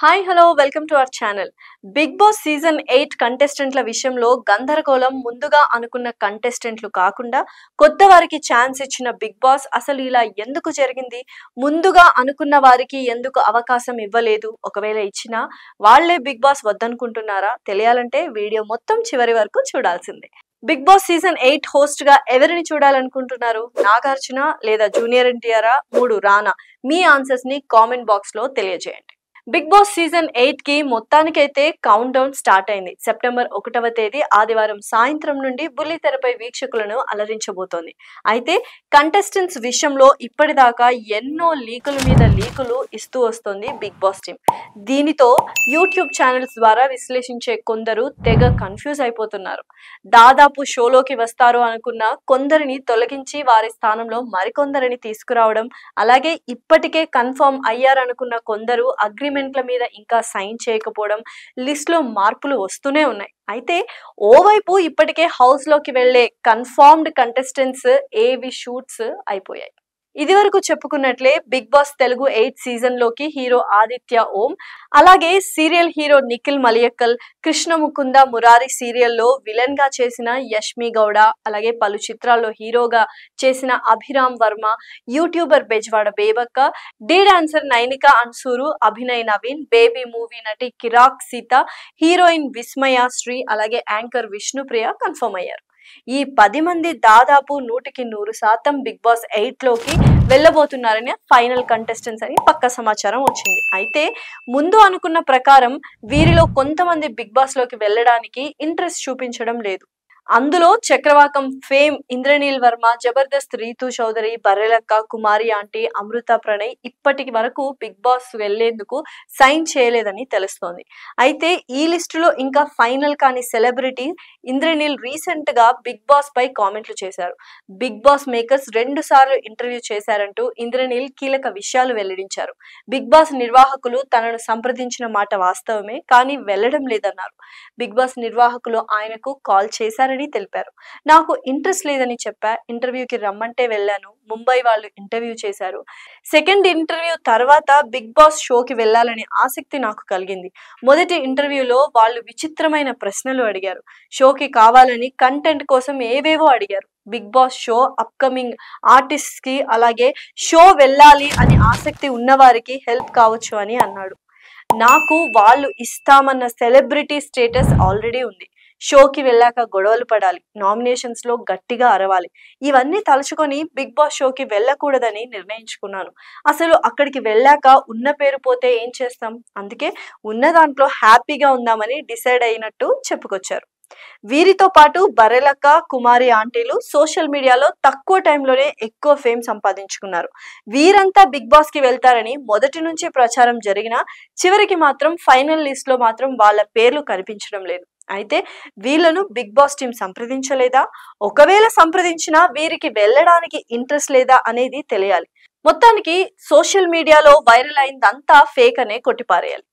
Hi hello welcome to our channel. Bigg Boss season 8 కంటెస్టెంట్ల విషయంలో గందరగోళం. ముందుగా అనుకున్న కంటెస్టెంట్లు కాకుండా కొత్త వారికి ఛాన్స్ ఇచ్చిన బిగ్ బాస్ అసలు ఇలా ఎందుకు జరిగింది? ముందుగా అనుకున్న వారికి ఎందుకు అవకాశం ఇవ్వలేదు? ఒకవేళ ఇచ్చినా వాళ్లే బిగ్ బాస్ వద్దనుకుంటున్నారా? తెలియాలంటే వీడియో మొత్తం చివరి వరకు చూడాల్సిందే. బిగ్ బాస్ సీజన్ 8 హోస్ట్ గా ఎవరిని చూడాలనుకుంటున్నారు? నాగార్జున లేదా జూనియర్ ఎన్టీఆర్? 3 రానా? మీ ఆన్సర్స్ ని కామెంట్ బాక్స్ లో తెలియజేయండి. బిగ్ బాస్ సీజన్ 8 కి మొత్తానికైతే కౌంట్ డౌన్ స్టార్ట్ అయింది. సెప్టెంబర్ 1వ తేదీ ఆదివారం సాయంత్రం నుండి బుల్లితెరపై వీక్షకులను అలరించబోతోంది. అయితే కంటెస్టెంట్స్ విషయంలో ఇప్పటిదాకా ఎన్నో లీకుల మీద లీకులు ఇస్తూ వస్తోంది బిగ్ బాస్ టీం. దీనితో యూట్యూబ్ ఛానల్స్ ద్వారా విశ్లేషించే కొందరు తెగ కన్ఫ్యూజ్ అయిపోతున్నారు. దాదాపు షోలోకి వస్తారు అనుకున్న కొందరిని తొలగించి వారి స్థానంలో మరికొందరిని తీసుకురావడం, అలాగే ఇప్పటికే కన్ఫర్మ్ అయ్యారనుకున్న కొందరు అగ్రిమెంట్ల మీద ఇంకా సైన్ చేయకపోవడం, లిస్ట్ లో మార్పులు వస్తూనే ఉన్నాయి. అయితే ఓవైపు ఇప్పటికే హౌస్ లోకి వెళ్లే కన్ఫర్మ్డ్ కంటెస్టెంట్స్ ఏవి షూట్స్ అయిపోయాయి. ఇది వరకు చెప్పుకున్నట్లే బిగ్ బాస్ తెలుగు 8 సీజన్ లోకి హీరో ఆదిత్య ఓం, అలాగే సీరియల్ హీరో నిఖిల్ మలియక్కల్, కృష్ణ ముకుంద మురారి సీరియల్లో విలన్ గా చేసిన యష్మి గౌడ, అలాగే పలు చిత్రాల్లో హీరోగా చేసిన Abhiram Varma, youtuber Bejawada Bebakka, Dhee dancer Nainika Anasuru, Abhinay Naveen, Baby movie నటి కిరాక్ సీత, హీరోయిన్ విస్మయ శ్రీ, అలాగే యాంకర్ విష్ణుప్రియ కన్ఫర్మ్ అయ్యారు. ఈ 10 మంది దాదాపు 100% బిగ్ బాస్ 8 లోకి వెళ్ళబోతున్నారని ఫైనల్ కంటెస్టెంట్స్ అని పక్క సమాచారం వచ్చింది. అయితే ముందు అనుకున్న ప్రకారం వీరిలో కొంతమంది బిగ్ బాస్ లోకి వెళ్ళడానికి ఇంట్రెస్ట్ చూపించడం లేదు. అందులో చక్రవాకం ఫేమ్ ఇంద్రనీల్ వర్మ, జబర్దస్త్ రీతు చౌదరి, బర్రెలక్క, కుమారి ఆంటీ, అమృత ప్రణయ్ ఇప్పటి వరకు బిగ్ బాస్ వెళ్లేందుకు సైన్ చేయలేదని తెలుస్తోంది. అయితే ఈ లిస్టులో ఇంకా ఫైనల్ కాని సెలబ్రిటీ ఇంద్రనీల్ రీసెంట్ గా బిగ్ బాస్ పై కామెంట్లు చేశారు. బిగ్ బాస్ మేకర్స్ 2 సార్లు ఇంటర్వ్యూ చేశారంటూ ఇంద్రనీల్ కీలక విషయాలు వెల్లడించారు. బిగ్ బాస్ నిర్వాహకులు తనను సంప్రదించిన మాట వాస్తవమే, కానీ వెళ్లడం లేదన్నారు. బిగ్ బాస్ నిర్వాహకులు ఆయనకు కాల్ చేశారని తెలిపారు. నాకు ఇంట్రెస్ట్ లేదని చెప్పా, ఇంటర్వ్యూకి రమ్మంటే వెళ్ళాను, ముంబై వాళ్ళు ఇంటర్వ్యూ చేశారు. సెకండ్ ఇంటర్వ్యూ తర్వాత బిగ్ బాస్ షోకి వెళ్ళాలని ఆసక్తి నాకు కలిగింది. మొదటి ఇంటర్వ్యూలో వాళ్ళు విచిత్రమైన ప్రశ్నలు అడిగారు. షోకి కావాలని కంటెంట్ కోసం ఏవేవో అడిగారు. Bigg Boss show upcoming artist కి, అలాగే షో వెళ్ళాలి అని ఆసక్తి ఉన్నవారికి హెల్ప్ కావచ్చు అని అన్నాడు. నాకు వాళ్ళు ఇస్తామన్న సెలబ్రిటీ స్టేటస్ ఆల్రెడీ ఉంది. షోకి వెళ్ళాక గొడవలు పడాలి, నామినేషన్స్ లో గట్టిగా అరవాలి, ఇవన్నీ తలుచుకొని బిగ్ బాస్ షోకి వెళ్ళకూడదని నిర్ణయించుకున్నాను. అసలు అక్కడికి వెళ్ళాక ఉన్న పేరు పోతే ఏం చేస్తాం, అందుకే ఉన్న దాంట్లో హ్యాపీగా ఉందామని డిసైడ్ అయినట్టు చెప్పుకొచ్చారు. వీరితో పాటు బర్రెలక్క, కుమారి ఆంటీలు సోషల్ మీడియాలో తక్కువ టైంలోనే ఎక్కువ ఫేమ్ సంపాదించుకున్నారు. వీరంతా బిగ్ బాస్ కి వెళ్తారని మొదటి నుంచి ప్రచారం జరిగినా చివరికి మాత్రం ఫైనల్ లిస్ట్ లో మాత్రం వాళ్ళ పేర్లు కనిపించడం లేదు. అయితే వీళ్ళను బిగ్ బాస్ టీం సంప్రదించలేదా? ఒకవేళ సంప్రదించినా వీరికి వెళ్ళడానికి ఇంట్రెస్ట్ లేదా అనేది తెలియాలి. మొత్తానికి సోషల్ మీడియాలో వైరల్ అయిందంతా ఫేక్ అనే కొట్టిపారేయాలి.